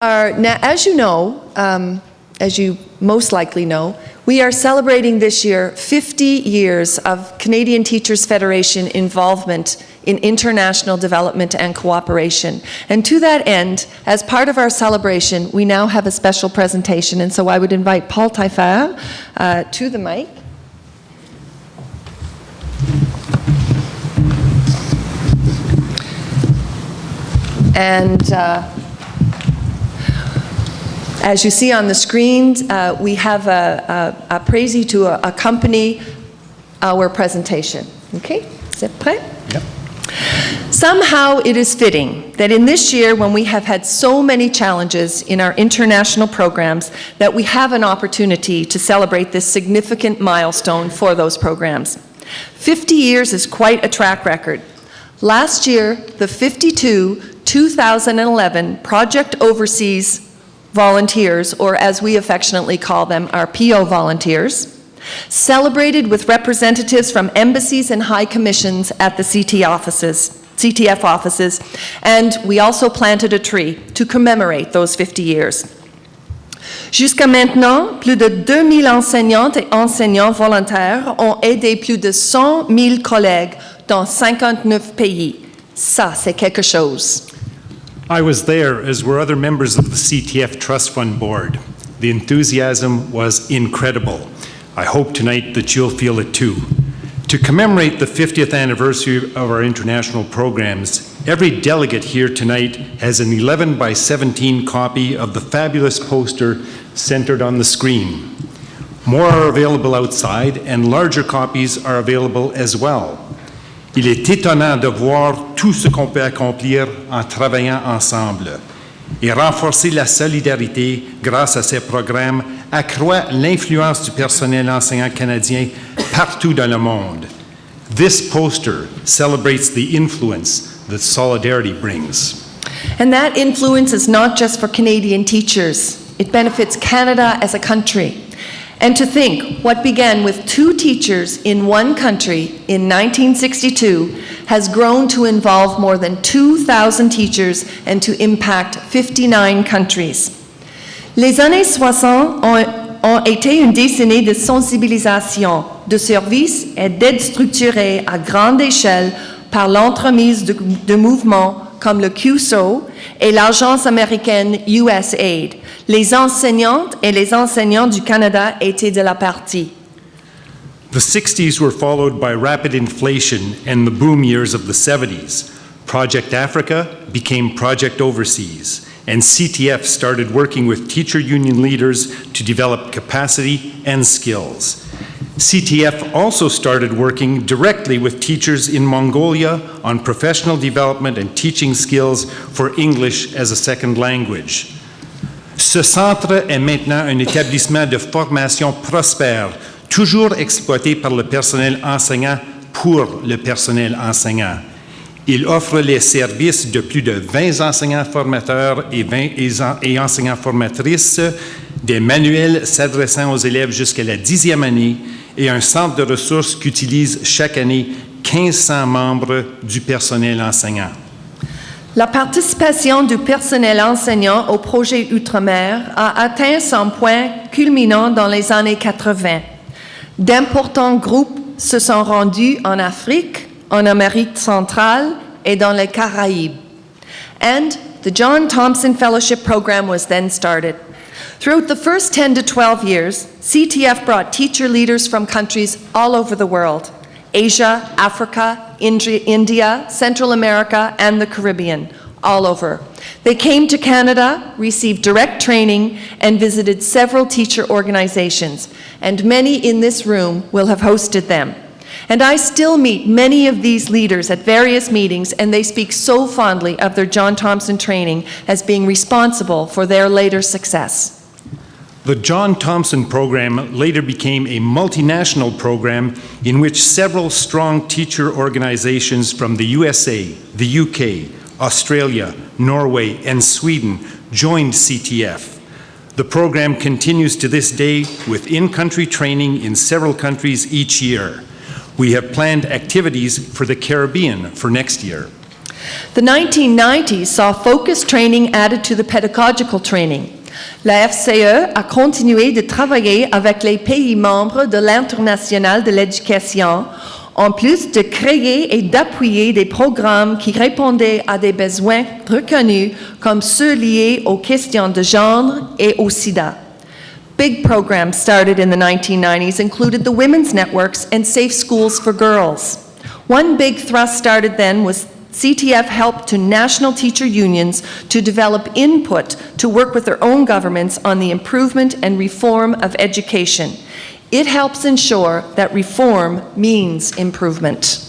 Now, as you know, as you most likely know, we are celebrating this year 50 years of Canadian Teachers Federation involvement in international development and cooperation. And to that end, as part of our celebration, we now have a special presentation. And so I would invite Paul Taillefer to the mic. And as you see on the screen, we have a prési to accompany our presentation. Okay, is it prêt? Yep. Somehow it is fitting that in this year, when we have had so many challenges in our international programs, that we have an opportunity to celebrate this significant milestone for those programs. 50 years is quite a track record. Last year, the 52 2011 Project Overseas volunteers, or as we affectionately call them, our PO volunteers, celebrated with representatives from embassies and high commissions at the CTF offices, and we also planted a tree to commemorate those 50 years. Jusqu'à maintenant, plus de 2000 enseignantes et enseignants volontaires ont aidé plus de 100 000 collègues dans 59 pays. Ça, c'est quelque chose. I was there, as were other members of the CTF Trust Fund Board. The enthusiasm was incredible. I hope tonight that you'll feel it too. To commemorate the 50th anniversary of our international programs, every delegate here tonight has an 11 by 17 copy of the fabulous poster centered on the screen. More are available outside, and larger copies are available as well. Il est étonnant de voir tout ce qu'on peut accomplir en travaillant ensemble. Et renforcer la solidarité grâce à ces programmes accroît l'influence du personnel enseignant canadien partout dans le monde. This poster celebrates the influence that solidarity brings. And that influence is not just for Canadian teachers. It benefits Canada as a country. And to think what began with 2 teachers in one country in 1962 has grown to involve more than 2,000 teachers and to impact 59 countries. Les années 60 ont été une décennie de sensibilisation, de services et d'aide structurée à grande échelle par l'entremise de mouvements comme le QSO et l'agence américaine USAID. Les enseignantes et les enseignants du Canada étaient de la partie. The 60s were followed by rapid inflation and the boom years of the 70s. Project Africa became Project Overseas, and CTF started working with teacher union leaders to develop capacity and skills. CTF also started working directly with teachers in Mongolia on professional development and teaching skills for English as a second language. Ce centre est maintenant un établissement de formation prospère, toujours exploité par le personnel enseignant pour le personnel enseignant. Il offre les services de plus de 20 enseignants formateurs et enseignants formatrices, des manuels s'adressant aux élèves jusqu'à la 10e année et un centre de ressources qu'utilise chaque année 1500 membres du personnel enseignant. La participation du personnel enseignant au projet Outre-mer a atteint son point culminant dans les années 80. D'importants groupes se sont rendus en Afrique, en Amérique centrale et dans les Caraïbes. And the John Thompson Fellowship Program was then started. Throughout the first 10 to 12 years, CTF brought teacher leaders from countries all over the world: Asia, Africa, India, Central America, and the Caribbean, all over. They came to Canada, received direct training, and visited several teacher organizations, and many in this room will have hosted them. And I still meet many of these leaders at various meetings, and they speak so fondly of their John Thompson training as being responsible for their later success. The John Thompson program later became a multinational program in which several strong teacher organizations from the USA, the UK, Australia, Norway, and Sweden joined CTF. The program continues to this day with in-country training in several countries each year. We have planned activities for the Caribbean for next year. The 1990s saw focused training added to the pedagogical training. La FCE a continué de travailler avec les pays membres de l'International de l'éducation, en plus de créer et d'appuyer des programmes qui répondaient à des besoins reconnus comme ceux liés aux questions de genre et au sida. Big programs started in the 1990s included the Women's Networks and Safe Schools for Girls. One big thrust started then was CTF helped to national teacher unions to develop input to work with their own governments on the improvement and reform of education. It helps ensure that reform means improvement.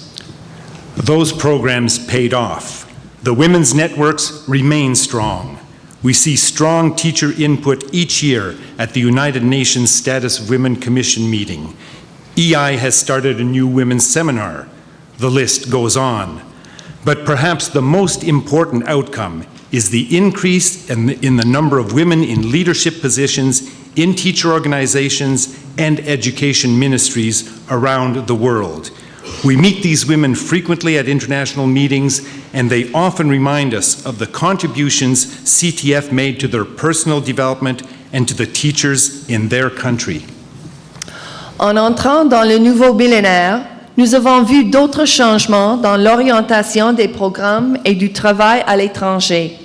Those programs paid off. The women's networks remain strong. We see strong teacher input each year at the United Nations Status of Women Commission meeting. EI has started a new women's seminar. The list goes on. But perhaps the most important outcome is the increase in the number of women in leadership positions in teacher organizations and education ministries around the world. We meet these women frequently at international meetings, and they often remind us of the contributions CTF made to their personal development and to the teachers in their country. En entrant dans le nouveau millénaire, nous avons vu d'autres changements dans l'orientation des programmes et du travail à l'étranger.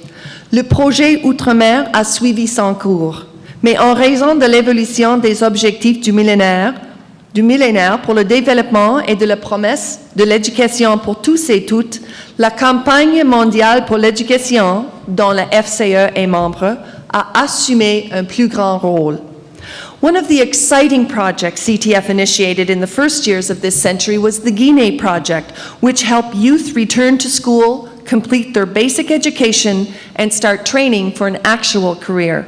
Le projet Outre-mer a suivi son cours, mais en raison de l'évolution des objectifs du millénaire pour le développement et de la promesse de l'éducation pour tous et toutes, la campagne mondiale pour l'éducation, dont la FCE est membre, a assumé un plus grand rôle. One of the exciting projects CTF initiated in the first years of this century was the Guinea Project, which helped youth return to school, complete their basic education, and start training for an actual career.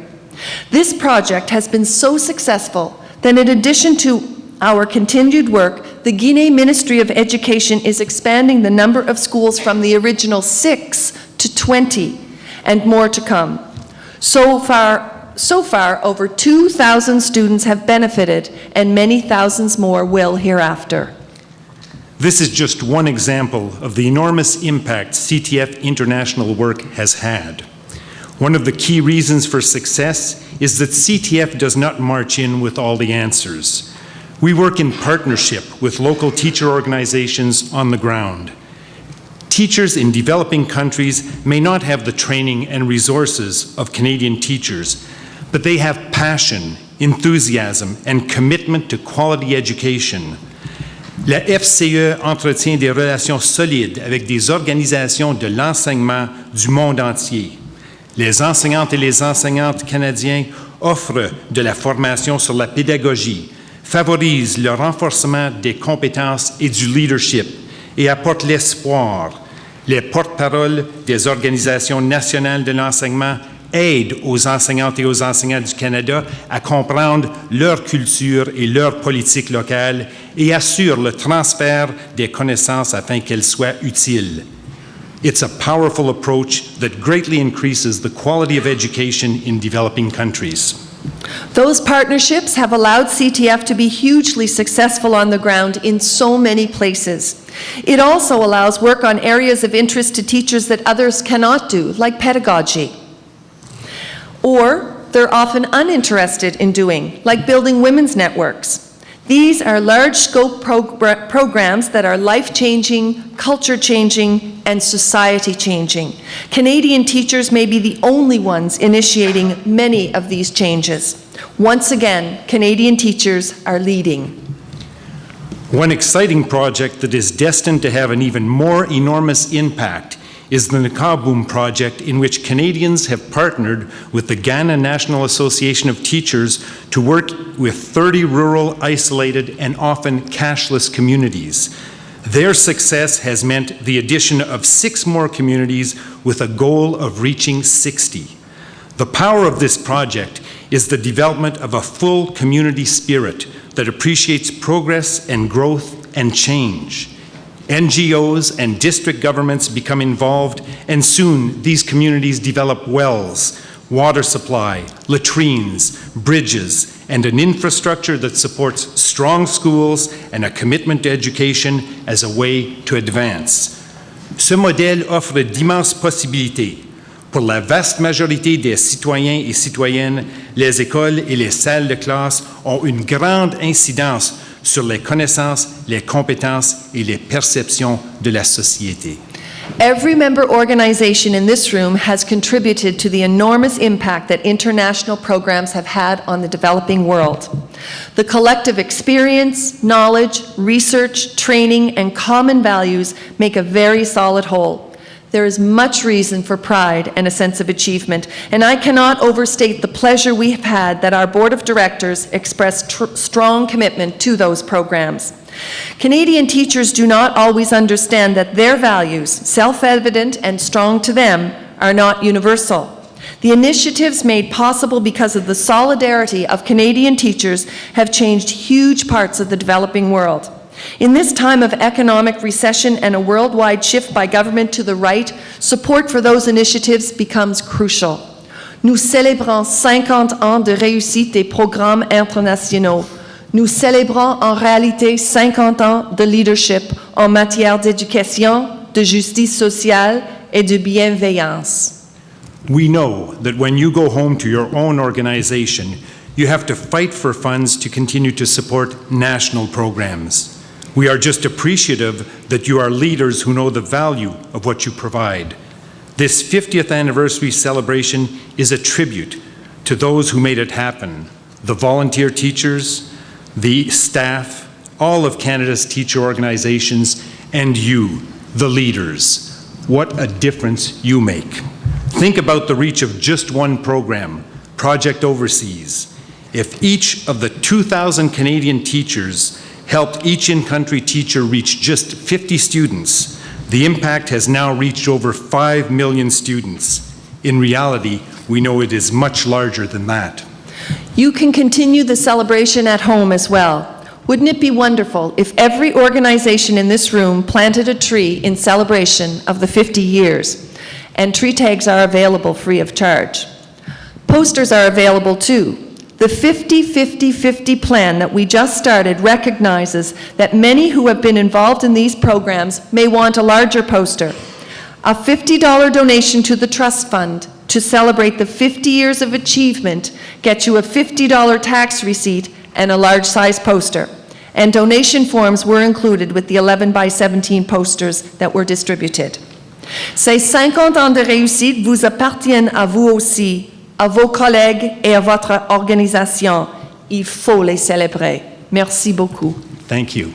This project has been so successful that in addition to our continued work, the Guinea Ministry of Education is expanding the number of schools from the original 6 to 20, and more to come. So far, over 2,000 students have benefited, and many thousands more will hereafter. This is just one example of the enormous impact CTF international work has had. One of the key reasons for success is that CTF does not march in with all the answers. We work in partnership with local teacher organizations on the ground. Teachers in developing countries may not have the training and resources of Canadian teachers, but they have passion, enthusiasm, and commitment to quality education. La FCE entretient des relations solides avec des organisations de l'enseignement du monde entier. Les enseignantes et les enseignantes canadiens offrent de la formation sur la pédagogie, favorisent le renforcement des compétences et du leadership et apportent l'espoir. Les porte-paroles des organisations nationales de l'enseignement aident aux enseignantes et aux enseignants du Canada à comprendre leur culture et leur politique locale et assurent le transfert des connaissances afin qu'elles soient utiles. It's a powerful approach that greatly increases the quality of education in developing countries. Those partnerships have allowed CTF to be hugely successful on the ground in so many places. It also allows work on areas of interest to teachers that others cannot do, like pedagogy. Or they're often uninterested in doing, like building women's networks. These are large-scope programs that are life-changing, culture-changing, and society-changing. Canadian teachers may be the only ones initiating many of these changes. Once again, Canadian teachers are leading. One exciting project that is destined to have an even more enormous impact is the Nakaboom project, in which Canadians have partnered with the Ghana National Association of Teachers to work with 30 rural, isolated, and often cashless communities. Their success has meant the addition of 6 more communities with a goal of reaching 60. The power of this project is the development of a full community spirit that appreciates progress and growth and change. NGOs and district governments become involved, and soon these communities develop wells, water supply, latrines, bridges, and an infrastructure that supports strong schools and a commitment to education as a way to advance. Ce modèle offre d'immenses possibilités. Pour la vaste majorité des citoyens et citoyennes, les écoles et les salles de classe ont une grande incidence sur les connaissances, les compétences et les perceptions de la société. Every member organization in this room has contributed to the enormous impact that international programs have had on the developing world. The collective experience, knowledge, research, training, and common values make a very solid whole. There is much reason for pride and a sense of achievement, and I cannot overstate the pleasure we have had that our Board of Directors expressed strong commitment to those programs. Canadian teachers do not always understand that their values, self-evident and strong to them, are not universal. The initiatives made possible because of the solidarity of Canadian teachers have changed huge parts of the developing world. In this time of economic recession and a worldwide shift by government to the right, support for those initiatives becomes crucial. Nous célébrons 50 ans de réussite des programmes internationaux. Nous célébrons en réalité 50 ans de leadership en matière d'éducation, de justice sociale et de bienveillance. We know that when you go home to your own organization, you have to fight for funds to continue to support national programs. We are just appreciative that you are leaders who know the value of what you provide. This 50th anniversary celebration is a tribute to those who made it happen, the volunteer teachers, the staff, all of Canada's teacher organizations, and you, the leaders. What a difference you make. Think about the reach of just one program, Project Overseas. If each of the 2,000 Canadian teachers helped each in-country teacher reach just 50 students, the impact has now reached over 5 million students. In reality, we know it is much larger than that. You can continue the celebration at home as well. Wouldn't it be wonderful if every organization in this room planted a tree in celebration of the 50 years? And tree tags are available free of charge. Posters are available too. The 50-50-50 plan that we just started recognizes that many who have been involved in these programs may want a larger poster. A $50 donation to the trust fund to celebrate the 50 years of achievement gets you a $50 tax receipt and a large-size poster. And donation forms were included with the 11 by 17 posters that were distributed. Ces 50 ans de réussite vous appartiennent à vous aussi, à vos collègues et à votre organisation. Il faut les célébrer. Merci beaucoup. Thank you.